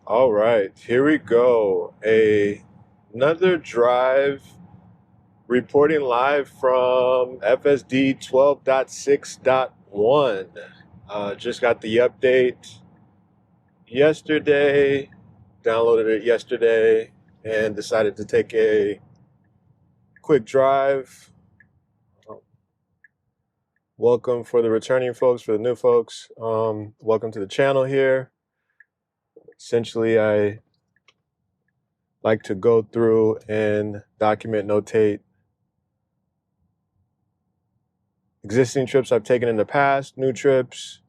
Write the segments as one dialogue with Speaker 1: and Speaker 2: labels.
Speaker 1: All right, here we go. Another drive reporting live from FSD 12.6.1. Just got the update yesterday, downloaded it yesterday, and decided to take a quick drive. Welcome for the returning folks, for the new folks. Welcome to the channel here. Essentially, I like to go through and document, notate existing trips I've taken in the past, new trips,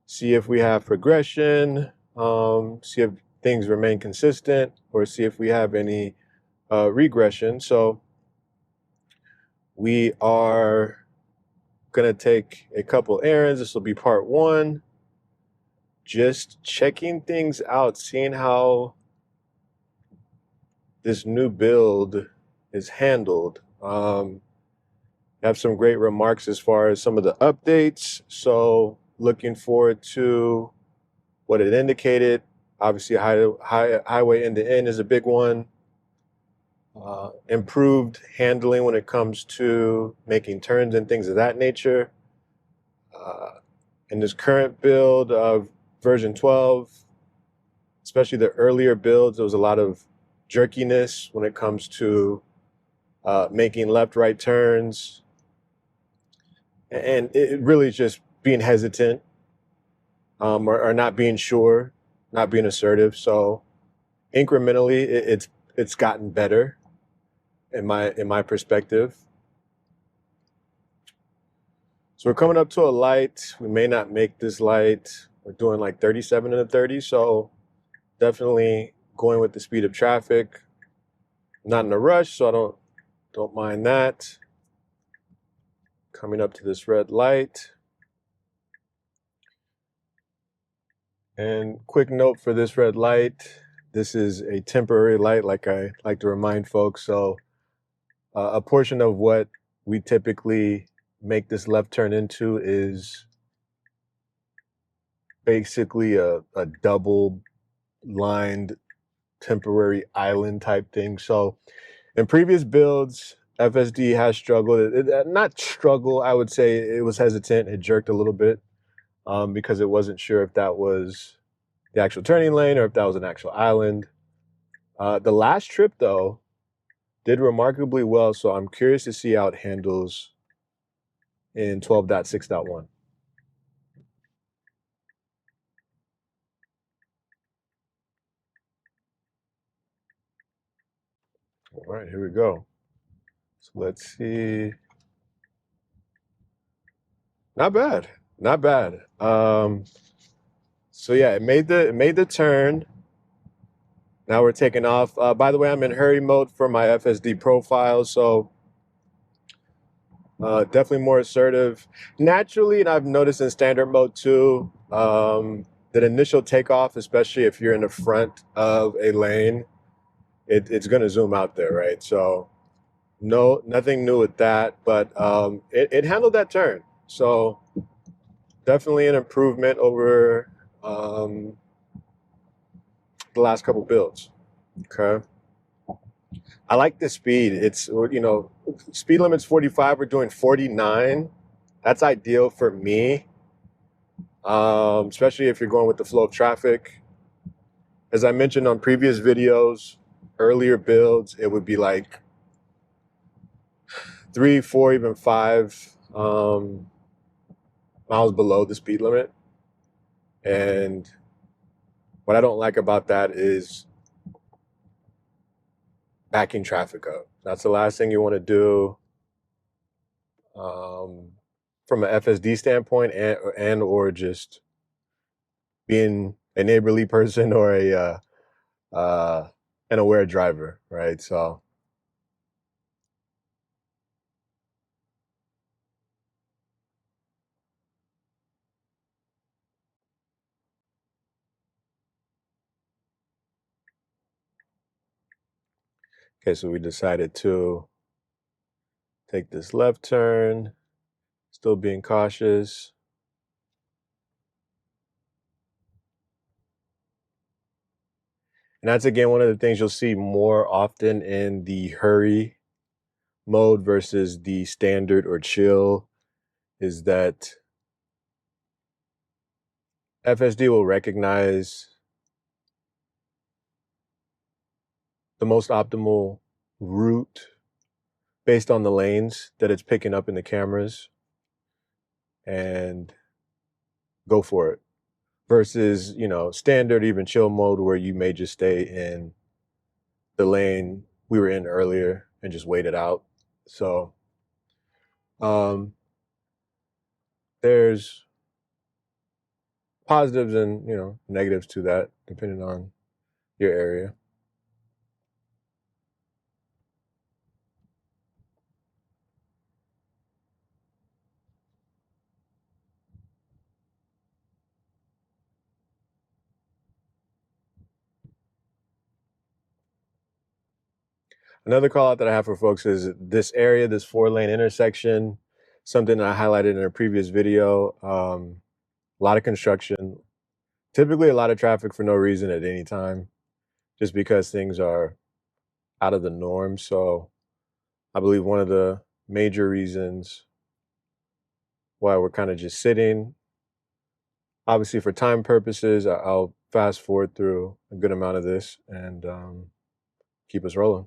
Speaker 1: see if we have progression, see if things remain consistent, or see if we have any regression. So we are going to take a couple errands. This will be part one. Just checking things out, seeing how this new build is handled. Have some great remarks as far as some of the updates. So looking forward to what it indicated. Obviously, highway end to end is a big one. Improved handling when it comes to making turns and things of that nature. In this current build of version 12, especially the earlier builds, there was a lot of jerkiness when it comes to making left-right turns. And it really is just being hesitant or not being sure, not being assertive. So incrementally, it's gotten better in my perspective. So we're coming up to a light. We may not make this light. We're doing like 37 in the 30, so definitely going with the speed of traffic. Not in a rush, so I don't mind that. Coming up to this red light. And quick note for this red light, this is a temporary light, like I like to remind folks. So a portion of what we typically make this left turn into is basically a double lined temporary island type thing. So in previous builds, FSD has struggled. Not struggle, I would say it was hesitant. It jerked a little bit because it wasn't sure if that was the actual turning lane or if that was an actual island. The last trip, though, did remarkably well, so I'm curious to see how it handles in 12.6.1. All right, here we go. So let's see. Not bad, not bad. So yeah, it made the turn. Now we're taking off. By the way, I'm in hurry mode for my FSD profile, so definitely more assertive. Naturally, and I've noticed in standard mode too, that initial takeoff, especially if you're in the front of a lane, it's going to zoom out there, right? So nothing new with that, but it handled that turn. So definitely an improvement over the last couple builds. Okay. I like the speed. It's, speed limit's 45. We're doing 49. That's ideal for me, especially if you're going with the flow of traffic. As I mentioned on previous videos, earlier builds, it would be like 3, 4, even 5 miles below the speed limit. And what I don't like about that is backing traffic up. That's the last thing you want to do from an FSD standpoint, and or just being a neighborly person or an aware driver, right? So okay, so we decided to take this left turn. It's Still being cautious. And that's again one of the things you'll see more often in the hurry mode versus the standard or chill is that FSD will recognize the most optimal route based on the lanes that it's picking up in the cameras and go for it. Versus, standard, even chill mode where you may just stay in the lane we were in earlier and just wait it out. So um, there's positives and, negatives to that depending on your area. Another call out that I have for folks is this area, this 4-lane intersection, something that I highlighted in a previous video. A lot of construction, typically a lot of traffic for no reason at any time, just because things are out of the norm. So I believe one of the major reasons why we're kind of just sitting, obviously for time purposes, I'll fast forward through a good amount of this and keep us rolling.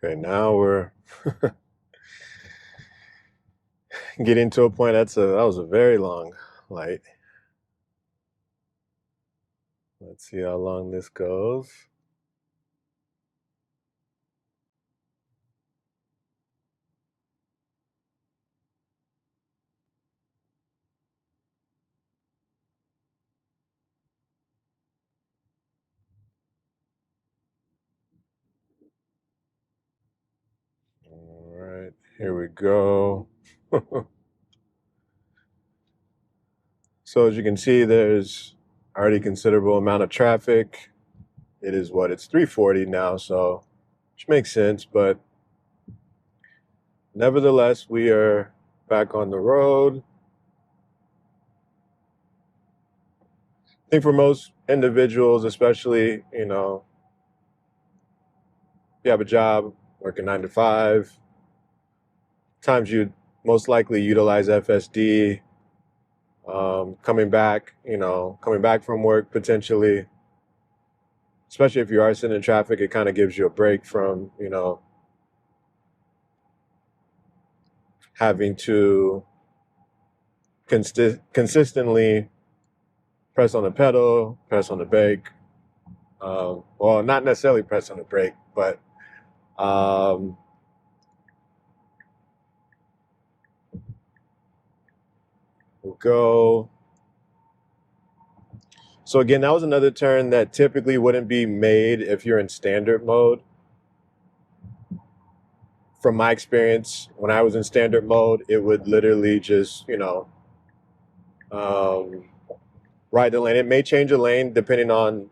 Speaker 1: Okay, now we're getting to a point that was a very long light. Let's see how long this goes. All right, here we go. So as you can see, there's already considerable amount of traffic. It is it's 3:40 now, so which makes sense, but nevertheless, we are back on the road. I think for most individuals, especially, if you have a job, working 9 to 5, times you'd most likely utilize FSD, coming back from work potentially, especially if you are sitting in traffic, it kind of gives you a break from, having to consistently press on the pedal, press on the brake. Well, not necessarily press on the brake, but we'll go. So again, that was another turn that typically wouldn't be made if you're in standard mode. From my experience, when I was in standard mode, it would literally just, ride the lane. It may change a lane depending on,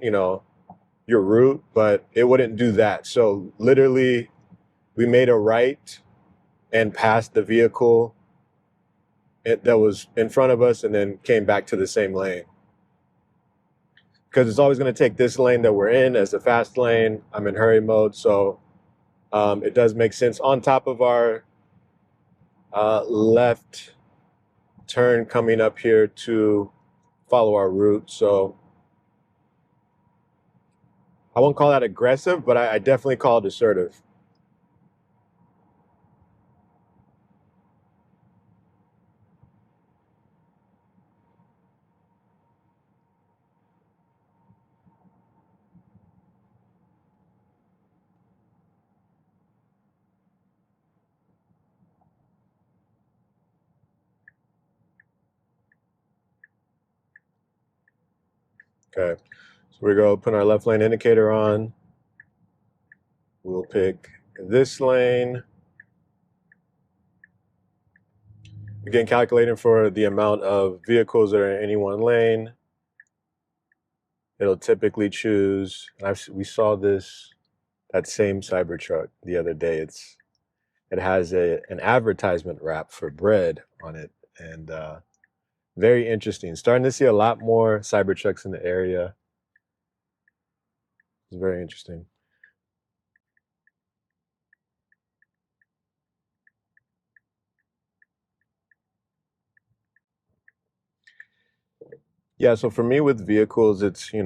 Speaker 1: your route, but it wouldn't do that. So literally, we made a right and passed the vehicle that was in front of us and then came back to the same lane. Because it's always going to take this lane that we're in as the fast lane. I'm in hurry mode, so it does make sense. On top of our left turn coming up here to follow our route. So I won't call that aggressive, but I definitely call it assertive. Okay, so we go put our left lane indicator on. We'll pick this lane. Again, calculating for the amount of vehicles that are in any one lane. It'll typically choose, and we saw that same Cybertruck the other day. It has an advertisement wrap for bread on it, and very interesting. Starting to see a lot more Cybertrucks in the area. It's very interesting. Yeah, so for me with vehicles, it's, I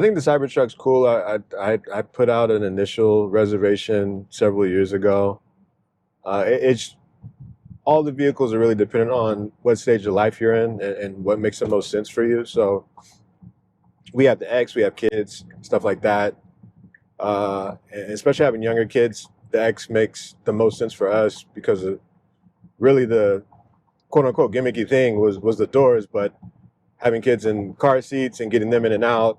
Speaker 1: think the Cybertruck's cool. I put out an initial reservation several years ago. It's all the vehicles are really dependent on what stage of life you're in and what makes the most sense for you. So we have the X, we have kids, stuff like that. And especially having younger kids, the X makes the most sense for us because of really the quote unquote gimmicky thing was the doors, but having kids in car seats and getting them in and out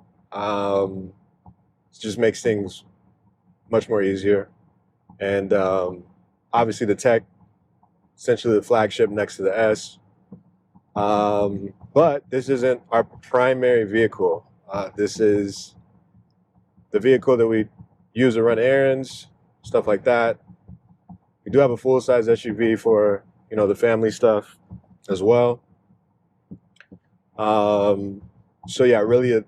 Speaker 1: just makes things much more easier. And obviously the tech, essentially the flagship next to the S. But this isn't our primary vehicle. This is the vehicle that we use to run errands, stuff like that. We do have a full-size SUV for, the family stuff as well. So yeah, really, if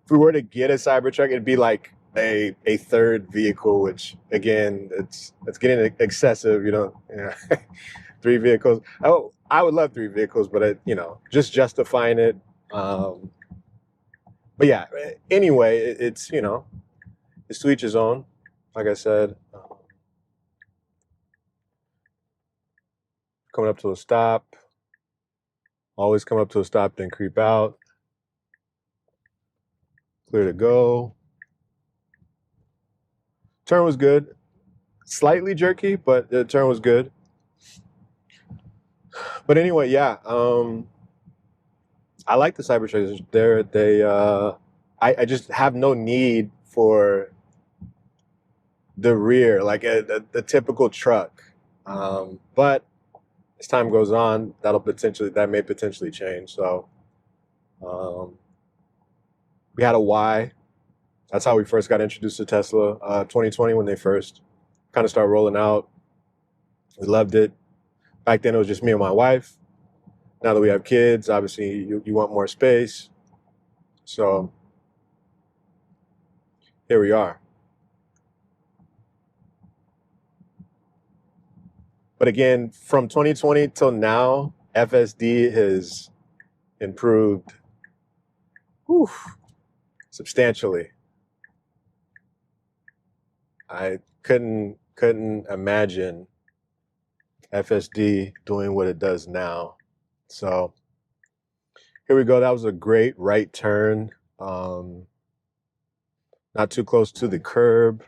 Speaker 1: we were to get a Cybertruck, it'd be like a third vehicle, which again, it's getting excessive, Yeah. 3 vehicles. Oh, I would love 3 vehicles, but just justifying it. But yeah, anyway, it's it's to each his own. Like I said, coming up to a stop. Always come up to a stop, then creep out. Clear to go. Turn was good. Slightly jerky, but the turn was good. But anyway, yeah. I like the Cybertrucks. I just have no need for the rear, like the typical truck. But as time goes on, that may potentially change. So um, we had a Y. That's how we first got introduced to Tesla. 2020 when they first kind of started rolling out. We loved it. Back then it was just me and my wife. Now that we have kids, obviously you want more space. So here we are. But again, from 2020 till now, FSD has improved substantially. I couldn't imagine FSD doing what it does now. So here we go. That was a great right turn. Not too close to the curb.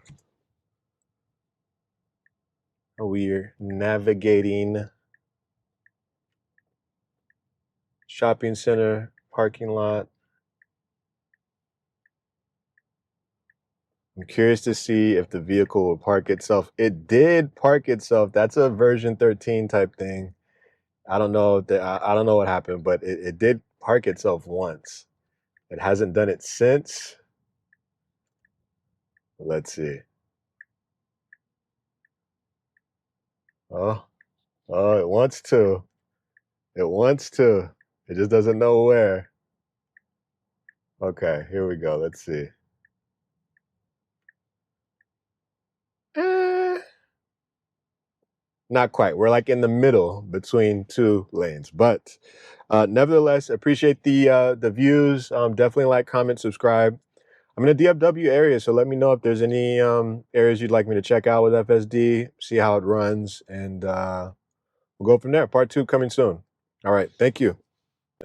Speaker 1: We're navigating shopping center parking lot. I'm curious to see if the vehicle will park itself. It did park itself. That's a version 13 type thing. I don't know I don't know what happened, but it did park itself once. It hasn't done it since. Let's see. Oh, it wants to. It wants to. It just doesn't know where. Okay, here we go. Let's see. Eh, not quite. We're like in the middle between 2 lanes, but nevertheless, appreciate the views. Definitely like, comment, subscribe. I'm in the DFW area, so let me know if there's any areas you'd like me to check out with FSD, see how it runs, and we'll go from there. Part 2 coming soon. All right, thank you.